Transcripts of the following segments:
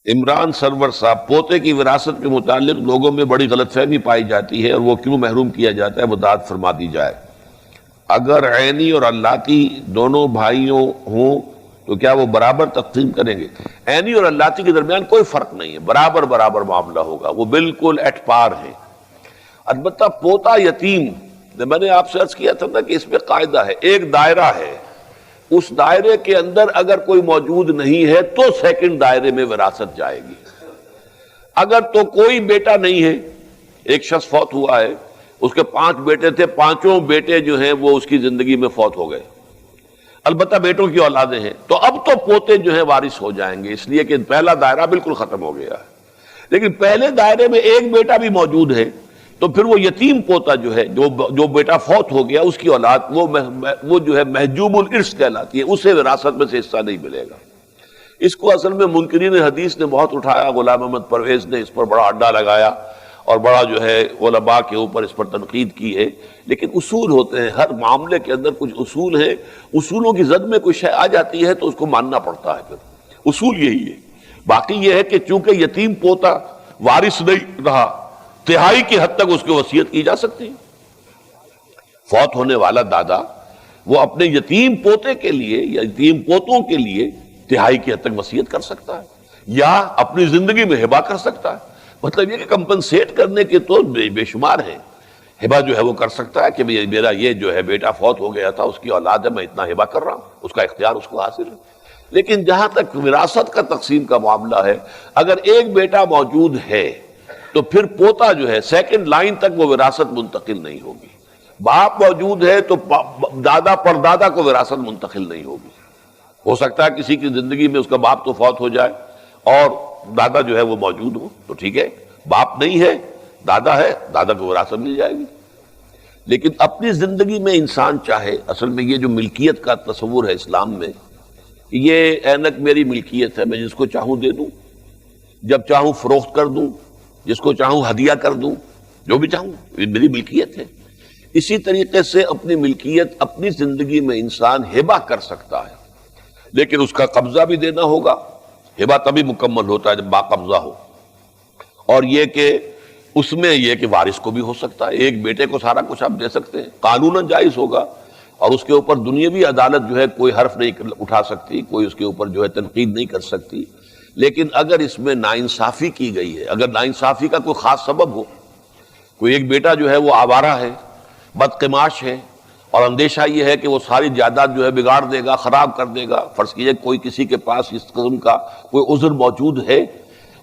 عمران سرور صاحب، پوتے کی وراثت کے متعلق لوگوں میں بڑی غلط فہمی پائی جاتی ہے اور وہ کیوں محروم کیا جاتا ہے، وضاحت فرما دی جائے۔ اگر عینی اور اللاتی دونوں بھائیوں ہوں تو کیا وہ برابر تقسیم کریں گے؟ عینی اور اللاتی کے درمیان کوئی فرق نہیں ہے، برابر برابر معاملہ ہوگا، وہ بالکل ایٹ پار ہیں۔ البتہ پوتا یتیم، میں نے آپ سے عرض کیا تھا نا کہ اس میں قاعدہ ہے، ایک دائرہ ہے، اس دائرے کے اندر اگر کوئی موجود نہیں ہے تو سیکنڈ دائرے میں وراثت جائے گی۔ اگر تو کوئی بیٹا نہیں ہے، ایک شخص فوت ہوا ہے، اس کے 5 بیٹے تھے، 5 بیٹے جو ہیں وہ اس کی زندگی میں فوت ہو گئے، البتہ بیٹوں کی اولادیں ہیں، تو اب تو پوتے جو ہیں وارث ہو جائیں گے، اس لیے کہ پہلا دائرہ بالکل ختم ہو گیا ہے۔ لیکن پہلے دائرے میں ایک بیٹا بھی موجود ہے تو پھر وہ یتیم پوتا جو ہے، جو بیٹا فوت ہو گیا، اس کی اولاد وہ جو ہے محجوب الارث کہلاتی ہے، اسے وراثت میں سے حصہ نہیں ملے گا۔ اس کو اصل میں منکرین حدیث نے بہت اٹھایا، غلام احمد پرویز نے اس پر بڑا اڈا لگایا اور بڑا جو ہے علماء کے اوپر اس پر تنقید کی ہے، لیکن اصول ہوتے ہیں، ہر معاملے کے اندر کچھ اصول ہیں، اصولوں کی زد میں کوئی شے آ جاتی ہے تو اس کو ماننا پڑتا ہے، پھر اصول یہی ہے۔ باقی یہ ہے کہ چونکہ یتیم پوتا وارث نہیں رہا، تہائی کی حد تک اس کی وصیت کی جا سکتی ہے۔ فوت ہونے والا دادا وہ اپنے یتیم پوتے کے لیے یا یتیم پوتوں کے لیے تہائی کی حد تک وصیت کر سکتا ہے یا اپنی زندگی میں ہبہ کر سکتا ہے۔ مطلب یہ کہ کمپنسیٹ کرنے کے تو بے شمار ہیں، ہبہ جو ہے وہ کر سکتا ہے کہ میرا یہ جو ہے بیٹا فوت ہو گیا تھا، اس کی اولاد ہے، میں اتنا ہبہ کر رہا ہوں، اس کا اختیار اس کو حاصل ہے۔ لیکن جہاں تک وراثت کا تقسیم کا معاملہ ہے، اگر ایک بیٹا موجود ہے تو پھر پوتا جو ہے سیکنڈ لائن تک وہ وراثت منتقل نہیں ہوگی۔ باپ موجود ہے تو دادا پردادا کو وراثت منتقل نہیں ہوگی۔ ہو سکتا ہے کسی کی زندگی میں اس کا باپ تو فوت ہو جائے اور دادا جو ہے وہ موجود ہو تو ٹھیک ہے، باپ نہیں ہے، دادا ہے، دادا کو وراثت مل جائے گی۔ لیکن اپنی زندگی میں انسان چاہے، اصل میں یہ جو ملکیت کا تصور ہے اسلام میں، یہ اینک میری ملکیت ہے، میں جس کو چاہوں دے دوں، جب چاہوں فروخت کر دوں، جس کو چاہوں ہدیہ کر دوں، جو بھی چاہوں، یہ میری ملکیت ہے۔ اسی طریقے سے اپنی ملکیت اپنی زندگی میں انسان ہبہ کر سکتا ہے، لیکن اس کا قبضہ بھی دینا ہوگا۔ ہبہ تبھی مکمل ہوتا ہے جب باقبضہ ہو، اور یہ کہ اس میں یہ کہ وارث کو بھی ہو سکتا ہے، ایک بیٹے کو سارا کچھ آپ دے سکتے ہیں، قانوناً جائز ہوگا، اور اس کے اوپر دنیاوی عدالت جو ہے کوئی حرف نہیں اٹھا سکتی، کوئی اس کے اوپر جو ہے تنقید نہیں کر سکتی۔ لیکن اگر اس میں ناانصافی کی گئی ہے، اگر ناانصافی کا کوئی خاص سبب ہو، کوئی ایک بیٹا جو ہے وہ آوارہ ہے، بدقماش ہے، اور اندیشہ یہ ہے کہ وہ ساری جائیداد جو ہے بگاڑ دے گا، خراب کر دے گا، فرض کیجئے کوئی کسی کے پاس اس قسم کا کوئی عذر موجود ہے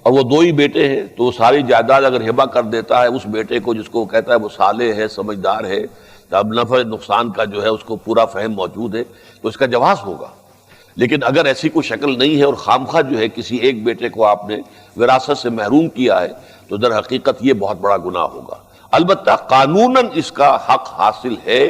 اور وہ 2 ہی بیٹے ہیں، تو وہ ساری جائیداد اگر ہبہ کر دیتا ہے اس بیٹے کو جس کو وہ کہتا ہے وہ صالح ہے، سمجھدار ہے، اب نفع نقصان کا جو ہے اس کو پورا فہم موجود ہے، تو اس کا جواز ہوگا۔ لیکن اگر ایسی کوئی شکل نہیں ہے اور خامخواہ جو ہے کسی ایک بیٹے کو آپ نے وراثت سے محروم کیا ہے، تو در حقیقت یہ بہت بڑا گناہ ہوگا۔ البتہ قانوناً اس کا حق حاصل ہے،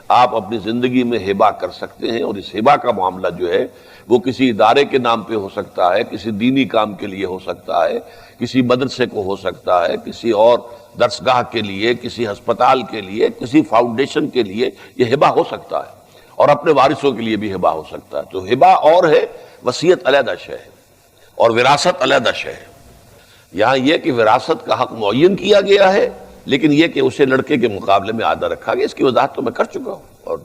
آپ اپنی زندگی میں ہبہ کر سکتے ہیں، اور اس ہبہ کا معاملہ جو ہے وہ کسی ادارے کے نام پہ ہو سکتا ہے، کسی دینی کام کے لیے ہو سکتا ہے، کسی مدرسے کو ہو سکتا ہے، کسی اور درسگاہ کے لیے، کسی ہسپتال کے لیے، کسی فاؤنڈیشن کے لیے یہ ہبہ ہو سکتا ہے، اور اپنے وارثوں کے لیے بھی ہبہ ہو سکتا ہے۔ تو ہبہ اور ہے، وصیت علیحدہ شے ہے، اور وراثت علیحدہ شے ہے۔ یہاں یہ کہ وراثت کا حق معین کیا گیا ہے، لیکن یہ کہ اسے لڑکے کے مقابلے میں آدھا رکھا گیا، اس کی وضاحت تو میں کر چکا ہوں۔ اور